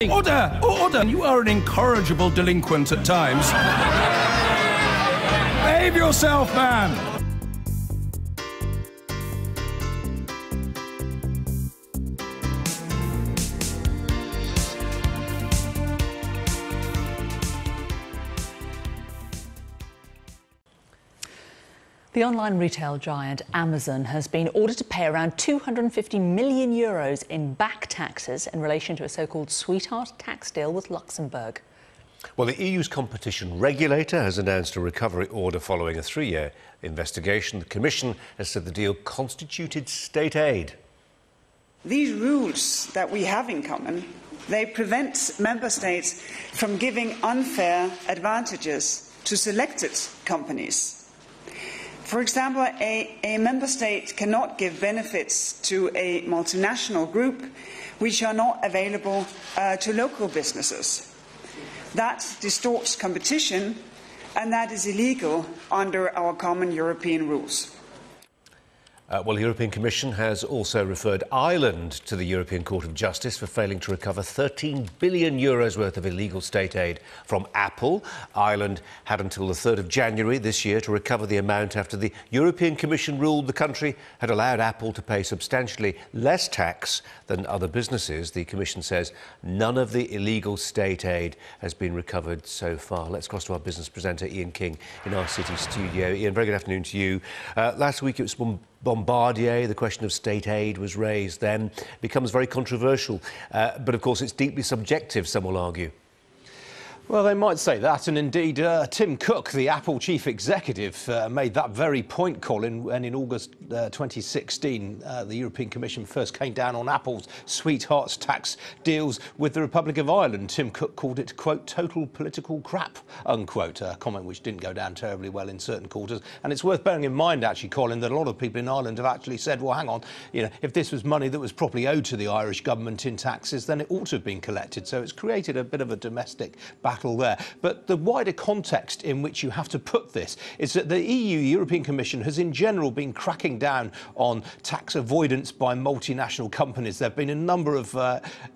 Order! Order! You are an incorrigible delinquent at times. Behave yourself, man! The online retail giant Amazon has been ordered to pay around 250 million euros in back taxes in relation to a so-called sweetheart tax deal with Luxembourg. Well, the EU's competition regulator has announced a recovery order following a 3-year investigation. The Commission has said the deal constituted state aid. These rules that we have in common, they prevent member states from giving unfair advantages to selected companies. For example, a member state cannot give benefits to a multinational group which are not available to local businesses. That distorts competition, and that is illegal under our common European rules. Well, the European Commission has also referred Ireland to the European Court of Justice for failing to recover 13 billion euros worth of illegal state aid from Apple. Ireland had until the 3rd of January this year to recover the amount after the European Commission ruled the country had allowed Apple to pay substantially less tax than other businesses. The Commission says none of the illegal state aid has been recovered so far. Let's cross to our business presenter, Ian King, in our city studio. Ian, very good afternoon to you. Last week it was Bombardier, the question of state aid was raised then. It becomes very controversial, but of course it's deeply subjective, some will argue. Well, they might say that, and indeed Tim Cook, the Apple chief executive, made that very point, Colin, when in August 2016 the European Commission first came down on Apple's sweethearts tax deals with the Republic of Ireland. Tim Cook called it, quote, total political crap, unquote, a comment which didn't go down terribly well in certain quarters. And it's worth bearing in mind, actually, Colin, that a lot of people in Ireland have actually said, well, hang on, you know, if this was money that was properly owed to the Irish government in taxes, then it ought to have been collected. So it's created a bit of a domestic battle there. But the wider context in which you have to put this is that the European Commission has in general been cracking down on tax avoidance by multinational companies. There have been a number of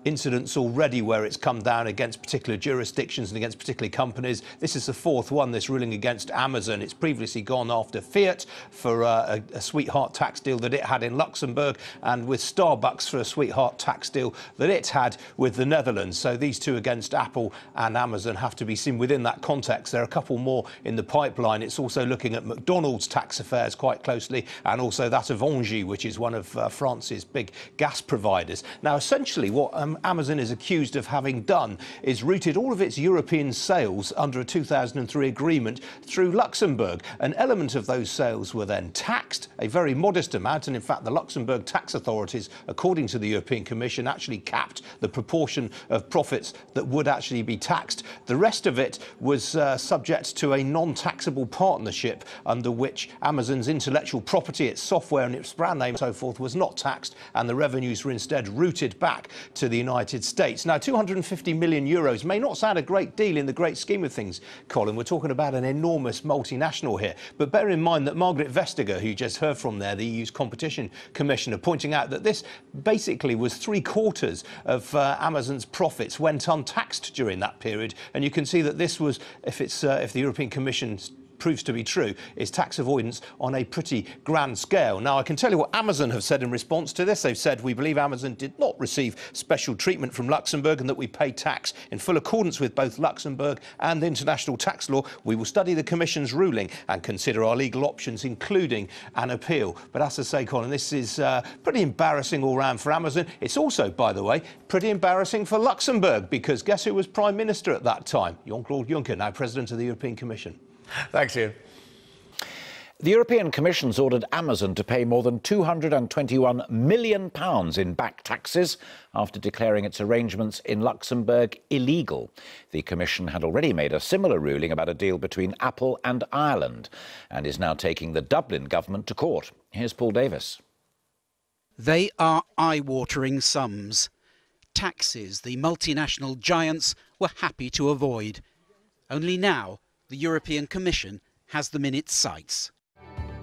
incidents already where it's come down against particular jurisdictions and against particular companies. This is the 4th one, this ruling against Amazon. It's previously gone after Fiat for a sweetheart tax deal that it had in Luxembourg, and with Starbucks for a sweetheart tax deal that it had with the Netherlands. So these two against Apple and Amazon have to be seen within that context. There are a couple more in the pipeline. It's also looking at McDonald's tax affairs quite closely, and also that of Engie, which is one of France's big gas providers. Now, essentially, what Amazon is accused of having done is routed all of its European sales under a 2003 agreement through Luxembourg. An element of those sales were then taxed, a very modest amount, and in fact the Luxembourg tax authorities, according to the European Commission, actually capped the proportion of profits that would actually be taxed. The rest of it was subject to a non-taxable partnership under which Amazon's intellectual property, its software and its brand name and so forth was not taxed, and the revenues were instead routed back to the United States. Now, 250 million euros may not sound a great deal in the great scheme of things, Colin. We're talking about an enormous multinational here. But bear in mind that Margaret Vestager, who you just heard from there, the EU's competition commissioner, pointing out that this basically was 3/4 of Amazon's profits went untaxed during that period. And you can see that this was, if the European Commission proves to be true, is tax avoidance on a pretty grand scale. Now, I can tell you what Amazon have said in response to this. They've said, we believe Amazon did not receive special treatment from Luxembourg and that we pay tax in full accordance with both Luxembourg and international tax law. We will study the Commission's ruling and consider our legal options, including an appeal. But as I say, Colin, this is pretty embarrassing all round for Amazon. It's also, by the way, pretty embarrassing for Luxembourg, because guess who was Prime Minister at that time? Jean-Claude Juncker, now President of the European Commission. Thanks, Ian. The European Commission's ordered Amazon to pay more than £221 million in back taxes after declaring its arrangements in Luxembourg illegal. The Commission had already made a similar ruling about a deal between Apple and Ireland and is now taking the Dublin government to court. Here's Paul Davis. They are eye-watering sums. Taxes the multinational giants were happy to avoid. Only now the European Commission has them in its sights.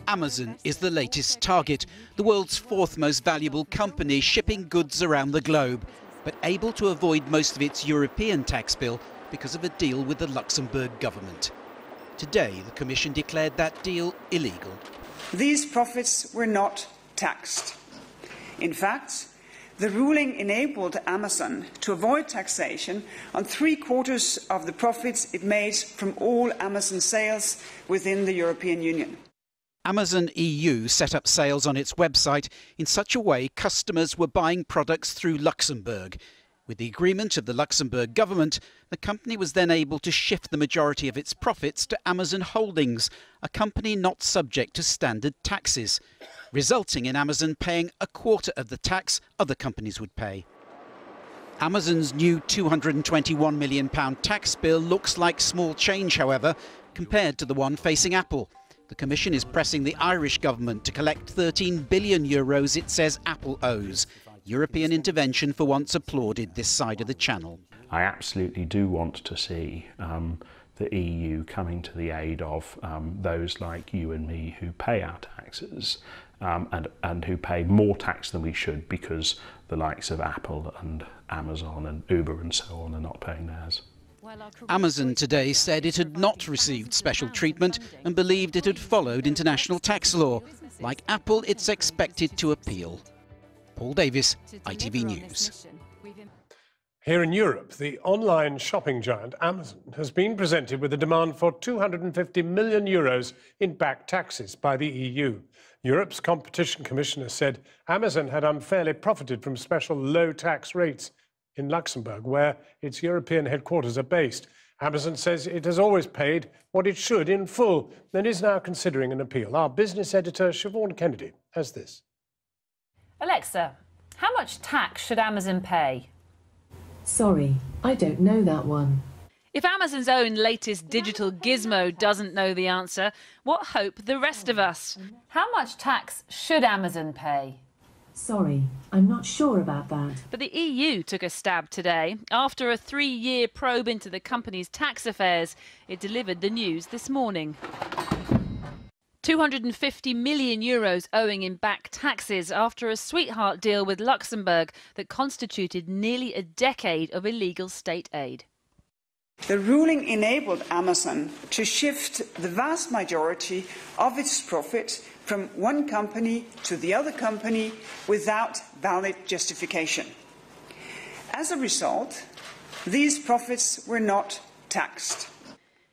Amazon is the latest target, the world's 4th most valuable company shipping goods around the globe. but able to avoid most of its European tax bill because of a deal with the Luxembourg government. Today, the Commission declared that deal illegal. These profits were not taxed. In fact, the ruling enabled Amazon to avoid taxation on 3/4 of the profits it made from all Amazon sales within the European Union. Amazon EU set up sales on its website in such a way customers were buying products through Luxembourg. With the agreement of the Luxembourg government, the company was then able to shift the majority of its profits to Amazon Holdings, a company not subject to standard taxes, resulting in Amazon paying 1/4 of the tax other companies would pay. Amazon's new £221 million tax bill looks like small change, however, compared to the one facing Apple. The Commission is pressing the Irish government to collect €13 billion it says Apple owes. European intervention for once applauded this side of the channel. I absolutely do want to see the EU coming to the aid of those like you and me who pay our taxes and who pay more tax than we should because the likes of Apple and Amazon and Uber and so on are not paying theirs. Amazon today said it had not received special treatment and believed it had followed international tax law. Like Apple, it's expected to appeal. Paul Davis, ITV News. Here in Europe, the online shopping giant Amazon has been presented with a demand for €250 million in back taxes by the EU. Europe's competition commissioner said Amazon had unfairly profited from special low tax rates in Luxembourg, where its European headquarters are based. Amazon says it has always paid what it should in full and is now considering an appeal. Our business editor, Siobhan Kennedy, has this. Alexa, how much tax should Amazon pay? Sorry, I don't know that one. If Amazon's own latest digital gizmo doesn't know the answer, what hope the rest of us? How much tax should Amazon pay? Sorry, I'm not sure about that. But the EU took a stab today. After a 3-year probe into the company's tax affairs, it delivered the news this morning. €250 million owing in back taxes after a sweetheart deal with Luxembourg that constituted nearly a decade of illegal state aid. The ruling enabled Amazon to shift the vast majority of its profit from one company to the other company without valid justification. As a result, these profits were not taxed.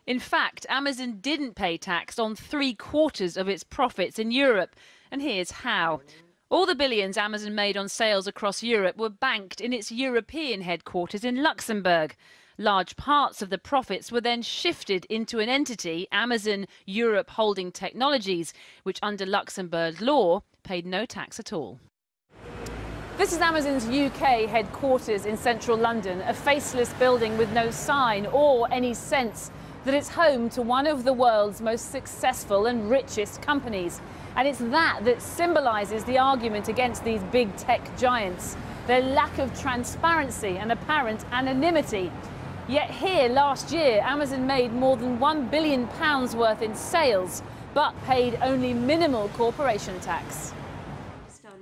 In fact, Amazon didn't pay tax on 3/4 of its profits in Europe. And here's how. All the billions Amazon made on sales across Europe were banked in its European headquarters in Luxembourg. Large parts of the profits were then shifted into an entity, Amazon Europe Holding Technologies, which under Luxembourg law paid no tax at all. This is Amazon's UK headquarters in central London, a faceless building with no sign or any sense that it's home to one of the world's most successful and richest companies. And it's that symbolises the argument against these big tech giants, their lack of transparency and apparent anonymity. Yet here last year, Amazon made more than £1 billion worth in sales, but paid only minimal corporation tax.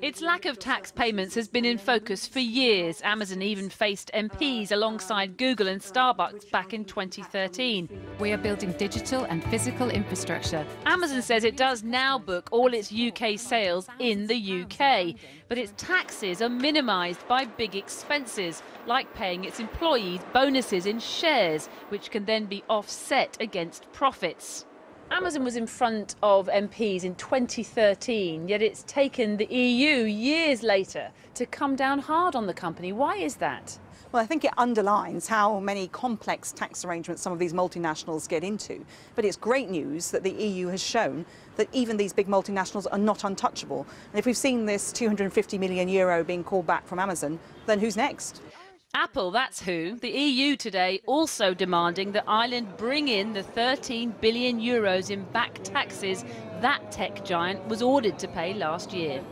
Its lack of tax payments has been in focus for years. Amazon even faced MPs alongside Google and Starbucks back in 2013. We are building digital and physical infrastructure. Amazon says it does now book all its UK sales in the UK, but its taxes are minimised by big expenses, like paying its employees bonuses in shares, which can then be offset against profits. Amazon was in front of MPs in 2013, yet it's taken the EU years later to come down hard on the company. Why is that? Well, I think it underlines how many complex tax arrangements some of these multinationals get into. But it's great news that the EU has shown that even these big multinationals are not untouchable. And if we've seen this €250 million being called back from Amazon, then who's next? Apple, that's who. The EU today also demanding that Ireland bring in the €13 billion in back taxes that tech giant was ordered to pay last year.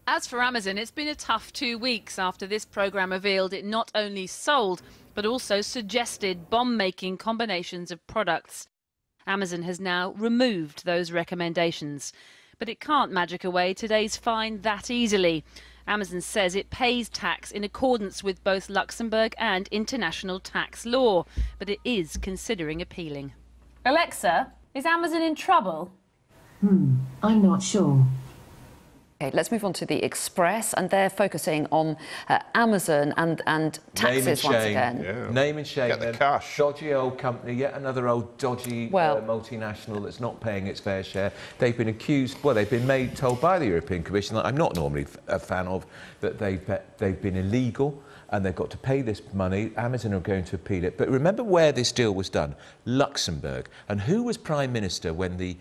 As for Amazon, it's been a tough 2 weeks after this programme revealed it not only sold, but also suggested bomb-making combinations of products. Amazon has now removed those recommendations. But it can't magic away today's fine that easily. Amazon says it pays tax in accordance with both Luxembourg and international tax law, but it is considering appealing. Alexa, is Amazon in trouble? I'm not sure. Okay, let's move on to the Express, and they're focusing on Amazon and taxes once again. Yeah. Name and shame. Get the cash. Dodgy old company, yet another old dodgy multinational that's not paying its fair share. They've been accused, well, they've been told by the European Commission, that I'm not normally a fan of, that they've been illegal and they've got to pay this money. Amazon are going to appeal it. But remember where this deal was done? Luxembourg. And who was Prime Minister when the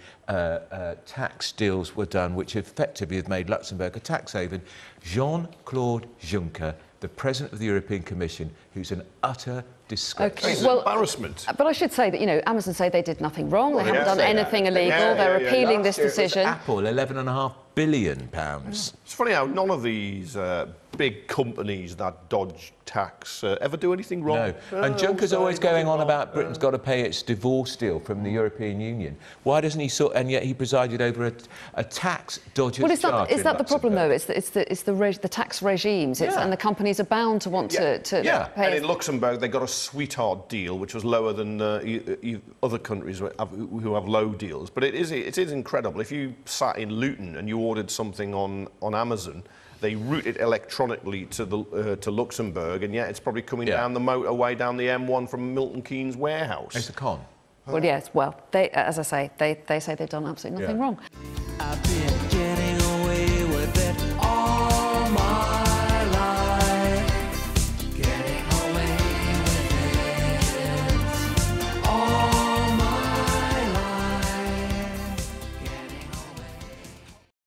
tax deals were done, which effectively have made Luxembourg a tax haven? Jean-Claude Juncker, the President of the European Commission, who's an utter disgrace. Okay, it's an embarrassment. But I should say that, you know, Amazon say they did nothing wrong. Well, they haven't done anything illegal. They're appealing this decision. Apple, £11.5 billion. It's funny how none of these big companies that dodge tax ever do anything wrong. No. And Juncker's always going on about Britain's got to pay its divorce deal from the European Union. Why doesn't he and yet he presided over a tax dodger's charter. Is that the problem, though? It's the tax regimes, and the companies are bound to want to Yeah, pay. and in Luxembourg they got a sweetheart deal, which was lower than other countries who have low deals. But it is incredible. If you sat in Luton and you ordered something on Amazon, they route it electronically to Luxembourg, and yet it's probably coming down the motorway, down the M1 from Milton Keynes warehouse. It's a con. Well, yes. Well, as I say, they say they've done absolutely nothing wrong.